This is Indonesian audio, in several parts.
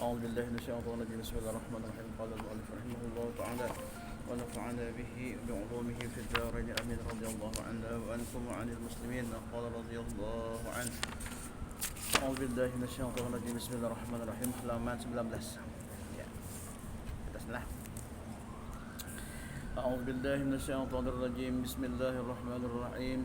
أعوذ بالله من الشيطان الرجيم بسم الله الرحمن الرحيم قال المؤلف رحمه الله تعالى ونفعنا به بعلومه في الدارين آمين رضي الله عنا وعنكم وعن المسلمين قال رضي الله عنه أعوذ بالله من الشيطان الرجيم بسم الله الرحمن الرحيم halaman 19 ya kita selah أعوذ بالله من الشيطان الرجيم بسم الله الرحمن الرحيم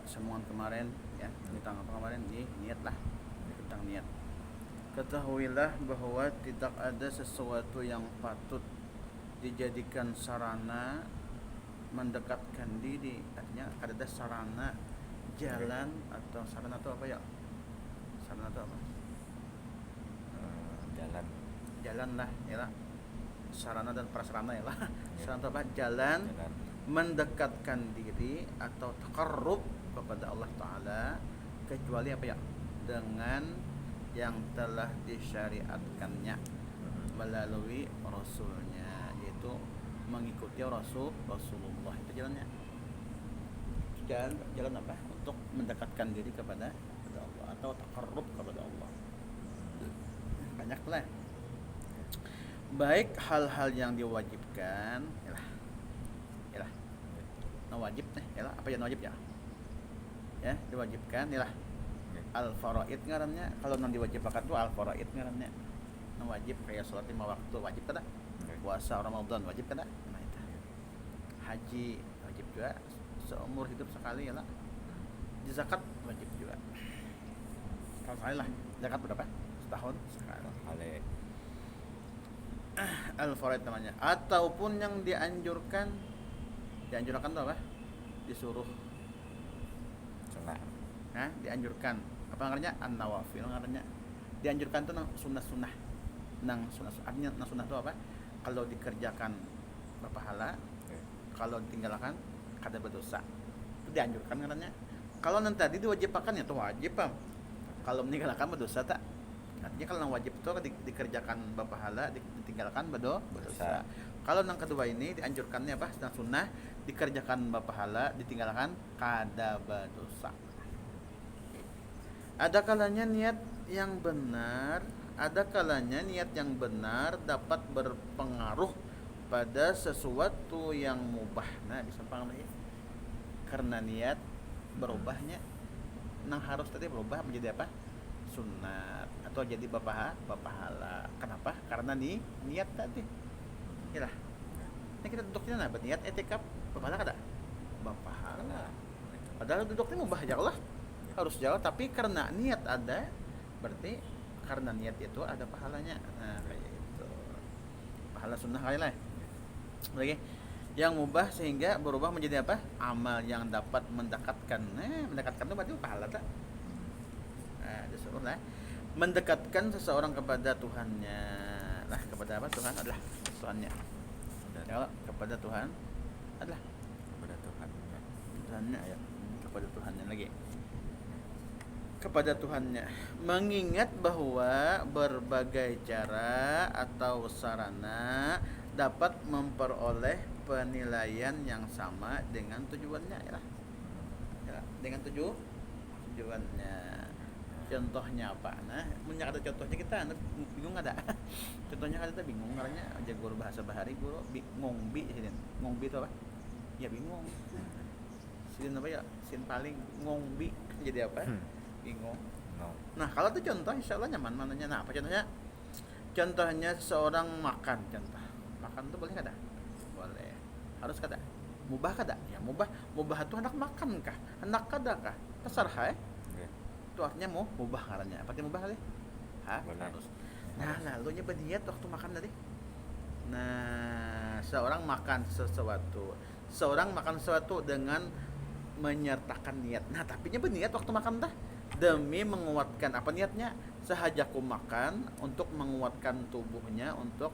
semuan kemarin ya tentang apa kemarin niat lah tentang niat. Ketahuilah bahwa tidak ada sesuatu yang patut dijadikan sarana mendekatkan diri. Artinya ada sarana jalan atau sarana itu apa ya? Sarana itu apa? Jalan lah, ya lah. Sarana dan prasarana ya lah. Sarana itu apa? Jalan mendekatkan diri atau taqarrub kepada Allah Ta'ala kecuali apa ya? Dengan yang telah disyariatkannya melalui Rasulnya, yaitu mengikuti Rasulullah. Itu jalannya. Jalan apa? Untuk mendekatkan diri kepada Allah atau taqarrub kepada Allah. Banyaklah. Baik hal-hal yang diwajibkan, yalah. Nah, wajib nih, yalah. Apa yang wajib ya? Ya, diwajibkan, yalah. Al-faraid ngarannya, kalau non diwajibkan tuh al-faraid ngarannya. Non wajib kayak salat 5 waktu wajib kada? Puasa Ramadan wajib kada? Nah itu. Haji wajib juga seumur hidup sekali ya lah. Zakat wajib juga. Kalau sekali lah, zakat berapa? Setahun sekali. Al-faraid namanya. Ataupun yang dianjurkan tuh apa? Disuruh sunah. Nah, dianjurkan apa namanya an-nawafil namanya dianjurkan tuh sunnah-sunnah artinya sunnah itu apa kalau dikerjakan berpahala kalau ditinggalkan kada berdosa itu dianjurkan katanya. Kalau nanti tadi diwajibkan ya itu wajib kalau meninggalkan berdosa tak artinya kalau yang wajib itu dikerjakan berpahala ditinggalkan berdosa. Kalau yang kedua ini dianjurkannya apa sunnah dikerjakan berpahala ditinggalkan kada berdosa. Ada kalanya niat yang benar dapat berpengaruh pada sesuatu yang mubah. Nah, bisa paham lagi. Karena niat berubahnya nang harus tadi berubah menjadi apa? Sunat atau jadi pahala. Kenapa? Karena niat tadi. Yalah. Ini kita duduknya niat etikaf pahala kada? Pahala. Padahal duduknya mubah aja Allah. Harus jawab, tapi karena niat ada berarti karena niat itu ada pahalanya. Nah kayak itu pahala sunnah kali lah lagi yang mubah sehingga berubah menjadi apa amal yang dapat mendekatkan itu berarti pahala tak disuruh lah mendekatkan seseorang kepada Tuhannya lah kepada apa Tuhan adalah Tuhannya kalau kepada Tuhan adalah kepada Tuhannya ya kepada Tuhannya lagi kepada Tuhannya mengingat bahwa berbagai cara atau sarana dapat memperoleh penilaian yang sama dengan tujuannya ya dengan tujuannya. Contohnya apa? Nah, punya ada contohnya kita bingung ada. Contohnya kita bingung karena aja guru bahasa Bahari guru ngombi sini. Ngombi itu apa? Ya bingung. Sin apa ya? Sin paling ngombi jadi apa? Bingung. Nah, kalau itu contoh insya Allah nyaman mananya. Nah, apa contohnya? Contohnya seorang makan contoh. Makan itu boleh kada? Boleh. Harus kada? Mubah kada? Ya mubah. Mubah itu hendak makan kah? Hendak kada kah? Terserah itu artinya mubah karanya. Apa artinya mubah kali? Harus. Nah, lalunya berniat waktu makan tadi. Nah, seorang makan sesuatu dengan menyertakan niat. Nah, tapi nya berniat waktu makan dah demi menguatkan apa niatnya sahajaku makan untuk menguatkan tubuhnya untuk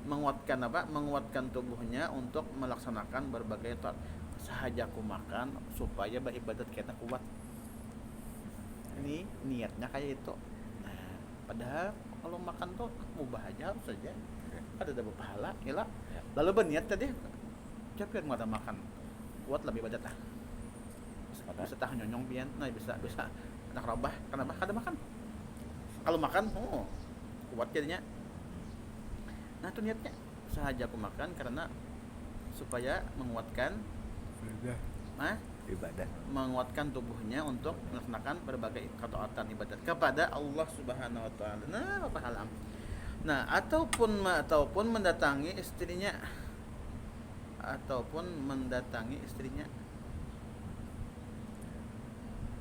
menguatkan tubuhnya untuk melaksanakan berbagai taat sahajaku makan supaya beribadat kita kuat. Ini niatnya kayak itu. Nah, padahal kalau makan tuh mubah aja harus saja ada pahala ya. Lalu berniat tadi capek mau makan kuat lebih ibadat lah. Bisa tahan nyonyong pian, nah bisa anak rabah, kenapa kada makan? Kalau makan, kuat jadinya. Nah itu niatnya, sahaja aku makan karena supaya menguatkan, ibadah. menguatkan tubuhnya untuk melaksanakan berbagai ketaatan ibadat kepada Allah Subhanahu wa taala. Nah, apa hal am. Nah, ataupun mendatangi istrinya,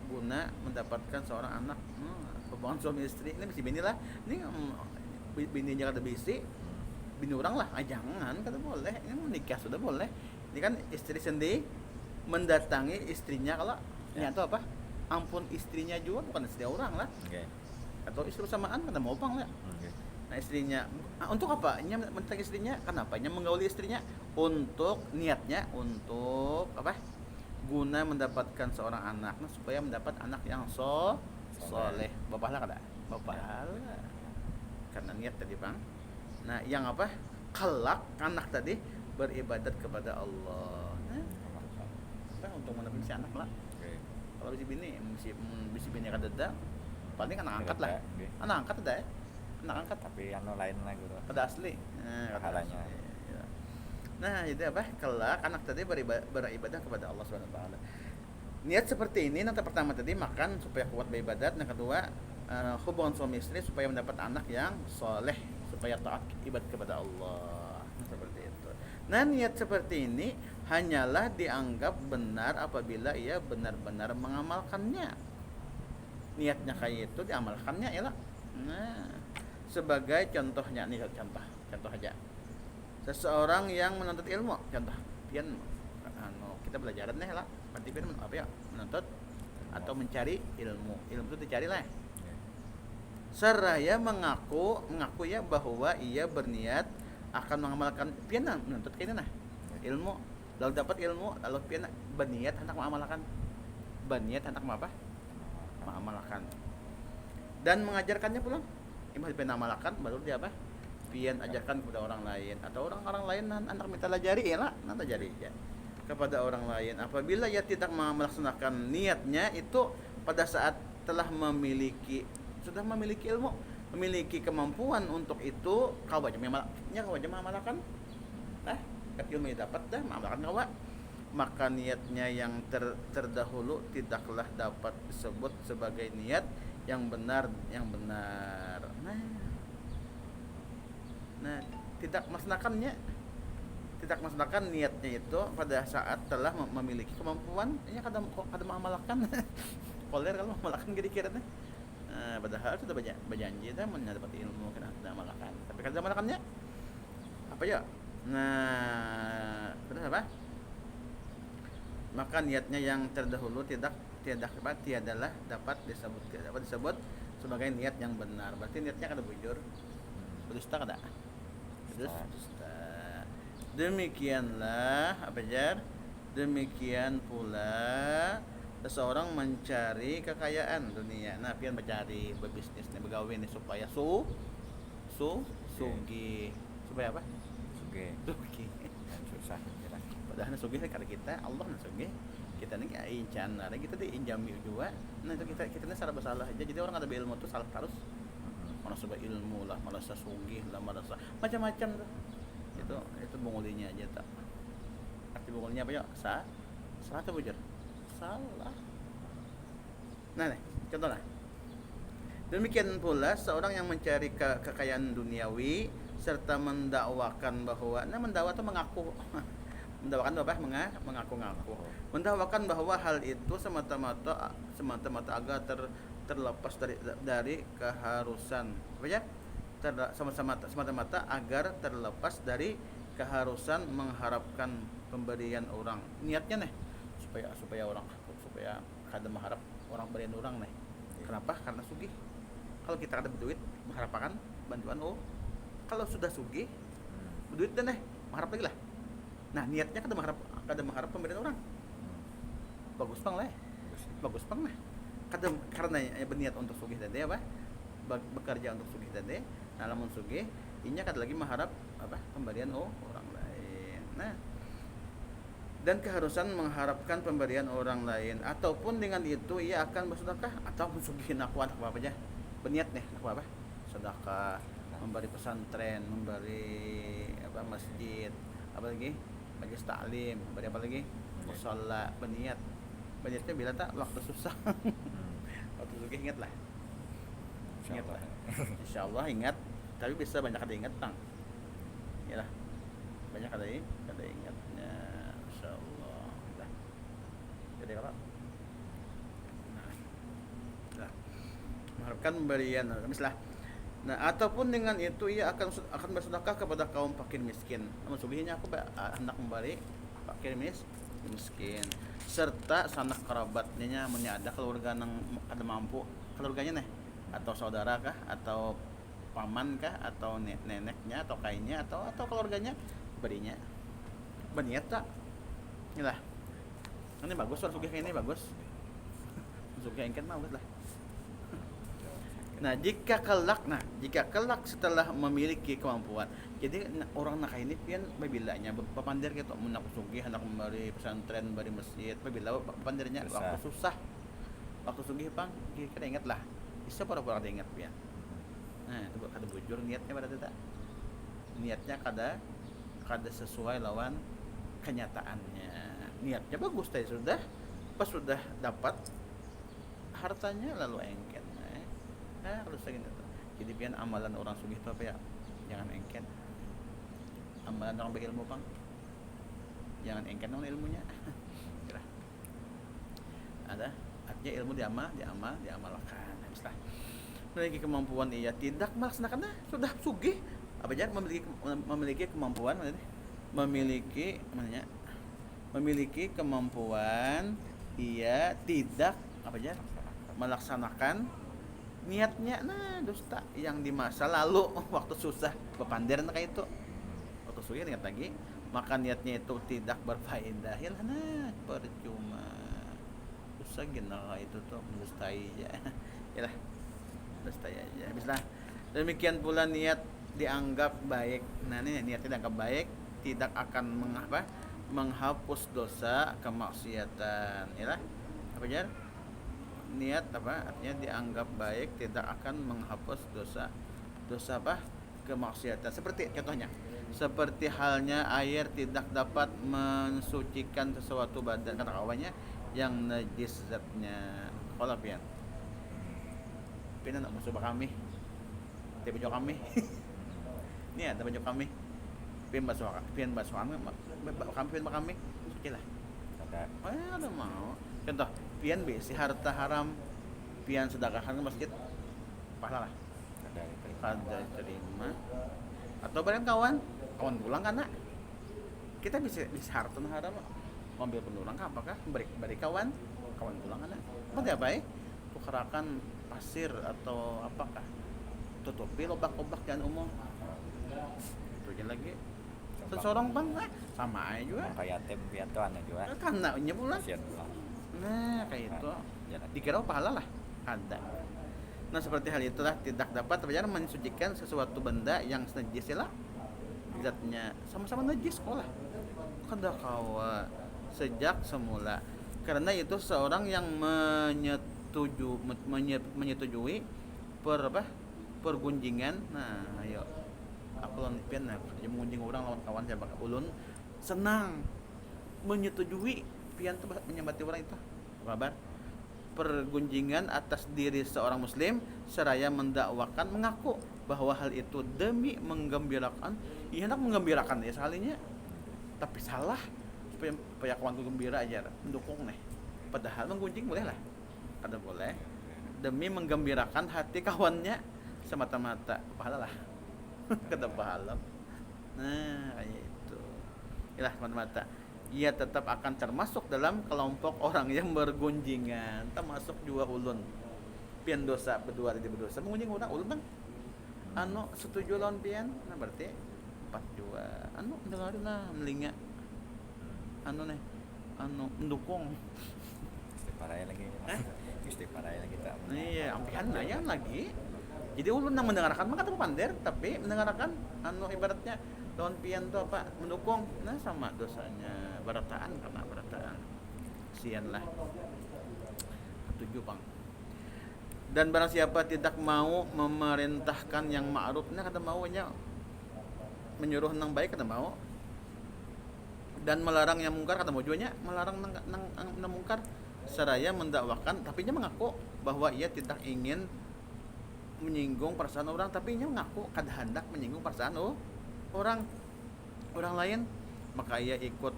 guna mendapatkan seorang anak. Hubungan suami istri ini mesti bini lah. Ini bininya kada bisi, bini orang lah. Jangan, kada boleh. Ini mau nikah sudah boleh. Ini kan istri sendiri mendatangi istrinya, kalau nyata apa? Ampun istrinya juga, bukan istri orang lah. Atau istri bersamaan kada mau bang lah. Nah istrinya, untuk apa? Nya mendatangi istrinya, kenapa? Nya menggauli istrinya untuk niatnya untuk apa? Guna mendapatkan seorang anak, nah, supaya mendapat anak yang soleh. Bapak lah kada? Bapak lah. Karena niat tadi bang. Nah yang apa? Kelak anak tadi beribadat kepada Allah. Nah, untuk menepi si anak lah. Kalau bisi bini kada ada, paling anak angkat lah. Anak angkat ada ya? Anak angkat. Tapi yang lain lah gitu. Pada asli. Pahalanya. Nah, itu apa? Kelak anak tadi beribadah kepada Allah Subhanahu wa taala. Niat seperti ini, nanti pertama tadi makan supaya kuat beribadat, yang kedua hubungan suami istri supaya mendapat anak yang soleh, supaya taat ibadah kepada Allah. Seperti itu. Nah, niat seperti ini hanyalah dianggap benar apabila ia benar-benar mengamalkannya. Niatnya kayak itu diamalkannya ya lah. Nah, sebagai contohnya nih, contoh aja. Seseorang yang menuntut ilmu, contoh pian kita belajar nih lah, berarti pian apa ya, menuntut atau mencari ilmu itu dicari lah. Seraya mengaku ya bahwa ia berniat akan mengamalkan, pian menuntut kayaknya nah ilmu, lalu dapat ilmu, lalu pian berniat hendak mengamalkan, mengamalkan dan mengajarkannya pulang. Imah pian mengamalkan baru dia apa? Pian ajarkan kepada orang lain, atau orang lain anak minta lajari ya lah, nanti jari ya kepada orang lain. Apabila ia tidak melaksanakan niatnya itu pada saat sudah memiliki ilmu, memiliki kemampuan untuk itu, kau baca mengamalkan, ilmu dapat dah mengamalkan kau, maka niatnya yang terdahulu tidaklah dapat disebut sebagai niat yang benar. Nah, tidak melaksanakan niatnya itu pada saat telah memiliki kemampuan, ini kada mengamalkan. Koler kalau mengamalkan kira-kira nih. Padahal sudah berjanji dah mendapat ilmu kena mengamalkan. Tapi kada mengamalkannya. Apa ya? Nah, benar apa? Maka niatnya yang terdahulu tiadalah dapat disebut sebagai niat yang benar. Berarti niatnya kada bujur. Berdusta kada? Dusta. Demikianlah demikian pula seseorang mencari kekayaan dunia. Nah, pian mencari berbisnis nih, begawe nih supaya sugih. Supaya apa? Sugih. Susah kira. Padahal sugih kada kita, Allah na sugih. Kita nih incan, ada kita diinjami juga. Nah, itu kita nih salah bersalah aja. Jadi orang ada ilmu tuh salah terus. Malah sebuah ilmu lah, malah sesungguh lah, malah macam-macam tuh. Itu bungulinya aja tak. Arti bungulinya apa ya? Salah atau bujur? Salah. Nah nih, contoh lah. Demikian pula seorang yang mencari kekayaan duniawi serta mendakwakan bahwa, mendakwa itu mengaku. Mendakwakan apa? Mengaku-ngaku. Mendakwakan bahwa hal itu semata-mata agar terlepas dari keharusan, apa ya? Semata-mata agar terlepas dari keharusan mengharapkan pemberian orang. Niatnya nih supaya kada mengharap orang berian orang nih. Kenapa? Karena sugih. Kalau kita ada duit mengharapkan bantuan, kalau sudah sugih duit dan mengharap lagi lah. Nah, niatnya kada mengharap pemberian orang. Bagus bang lah. Karena berniat untuk sugih tadi apa? Bekerja untuk sugih tadi. Nah, lamun sugih, inya kada lagi mengharap apa? Pemberian orang lain. Nah, dan keharusan mengharapkan pemberian orang lain, ataupun dengan itu ia akan bersedekah atau mensugihin aku anak apa aja. berniat nih apa sedekah, memberi pesantren, memberi apa masjid, apa lagi majelis taklim, memberi apa lagi musalla, berniatnya bila tak waktu susah waktu sugih ingat lah, ingat lah, insyaallah ingat, tapi bisa banyak ada ingat tang, ya lah banyak ada ingatnya, insyaallah lah, jadi kalau nah, mengharapkan pemberian misalnya. Nah, ataupun dengan itu ia akan bersedekah kepada kaum fakir miskin. Namun sugihnya aku hendak memberi fakir miskin serta sanak kerabatnya ada keluarga yang ada mampu keluarganya nih atau saudara kah atau paman kah atau neneknya atau kainnya atau keluarganya berinya berniat tak inilah ini bagus soal sugih ini bagus sugih engket mah bagus lah. Nah, jika kelak setelah memiliki kemampuan, jadi orang nak ini pian babilanya papandir gitu mun aku sugih hendak memberi pesantren, bari masjid, babila papandirnya waktu susah. Waktu sugih Bang, kita ingat lah. Bisa pura-pura ingat pian. Nah, itu kada bujur niatnya pada tidak. Niatnya kada sesuai lawan kenyataannya. Niatnya bagus tadi sudah, pas sudah dapat hartanya lalu engket. Harus segini tuh. Jadi pian amalan orang sugih itu apa ya? Jangan engket. Amalan orang berilmu Bang. Jangan engket dengan ilmunya. Kira. Ada artinya ilmu diamalkan. Habislah. Memiliki kemampuan ia tidak melaksanakannya sudah sugih. Apa aja memiliki kemampuan memiliki kemampuan ia tidak apa aja melaksanakan niatnya dusta yang di masa lalu waktu susah bepandir kayak itu waktu sugih ingat lagi maka niatnya itu tidak berfaedah ya percuma susah gini itu tuh mendustai aja ya lah mendustai aja misalnya demikian pula niat dianggap baik ini niatnya dianggap baik tidak akan menghapus dosa kemaksiatan ya lah apa aja niat apa artinya dianggap baik tidak akan menghapus dosa apa kemaksiatan seperti contohnya seperti halnya air tidak dapat mensucikan sesuatu badan kata kawannya yang najis zatnya kalau pian nak musuh kami tapi baju kami ini ada baju kami pian basuhan kami suci lah ada mau contoh pian besi harta haram pian sedekahkan ke masjid pahala lah kada terima atau barang kawan pulang kan nak kita bisa harta haram ambil penulang apakah beri kawan pulang kan nak apa apa tukarakan pasir atau apakah tutupi lobak-lobak jalan umum itu aja lagi seseorang bang sama aja juga kayak yatim piatu anu juga karena nyebulan nah kayak itu dikira pahala lah ada. Nah seperti hal itulah tidak dapat mensucikan sesuatu benda yang najis lah zatnya sama-sama najis sekolah kada kawa sejak semula karena itu seorang yang menyetujui pergunjingan. Nah ayo aku lawan pian mengunjing orang lawan kawan saya bakal ulun senang menyetujui pian tuh menyambati orang itu kabar pergunjingan atas diri seorang muslim seraya mendakwakan mengaku bahwa hal itu demi menggembirakan hendak menggembirakan ya sekalinya tapi salah supaya kawanku gembira aja mendukung nih padahal menggunjing boleh lah ada boleh demi menggembirakan hati kawannya semata-mata pahala lah kata pahala nah kayak itu ilah semata-mata ia tetap akan termasuk dalam kelompok orang yang bergunjingan termasuk juga ulun pian dosa berdua mengunjing orang ulun bang setuju lawan pian nah berarti 4 juga dengarin lah melinga mendukung istiqarai lagi tak iya ampian nanya lagi jadi ulun yang mendengarkan maka tak pandir tapi mendengarkan ibaratnya lawan pian tuh apa mendukung nah sama dosanya karena berataan sian lah 7 bang Dan barang siapa tidak mau memerintahkan yang ma'ruf, nah kata maunya menyuruh nang baik kata mau, dan melarang yang mungkar kata mau juanya melarang nang mungkar, seraya mendakwakan tapi nya mengaku bahwa ia tidak ingin menyinggung perasaan orang, tapi nya mengaku kada hendak menyinggung perasaan orang orang lain, maka ia ikut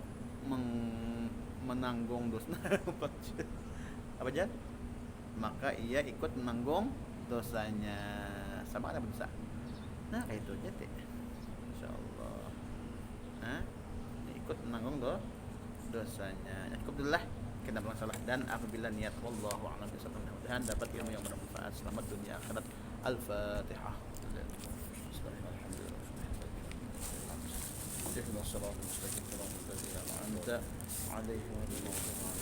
menanggung dosa apa aja, maka ia ikut menanggung dosanya, sama ada dosa. Nah kayak itu aja teh, insyaallah. Nah ikut menanggung dosanya. Ya, cukup dulu lah kita salah, dan apabila niat wallahu a'lam bishawab, mudah-mudahan dapat ilmu yang bermanfaat. Selamat dunia akhirat. Al-Fatihah. Bismillahirrahmanirrahim. Ihdinas siratal mustaqim, siratal ladzina an'amta 'alaihim ghairil maghdubi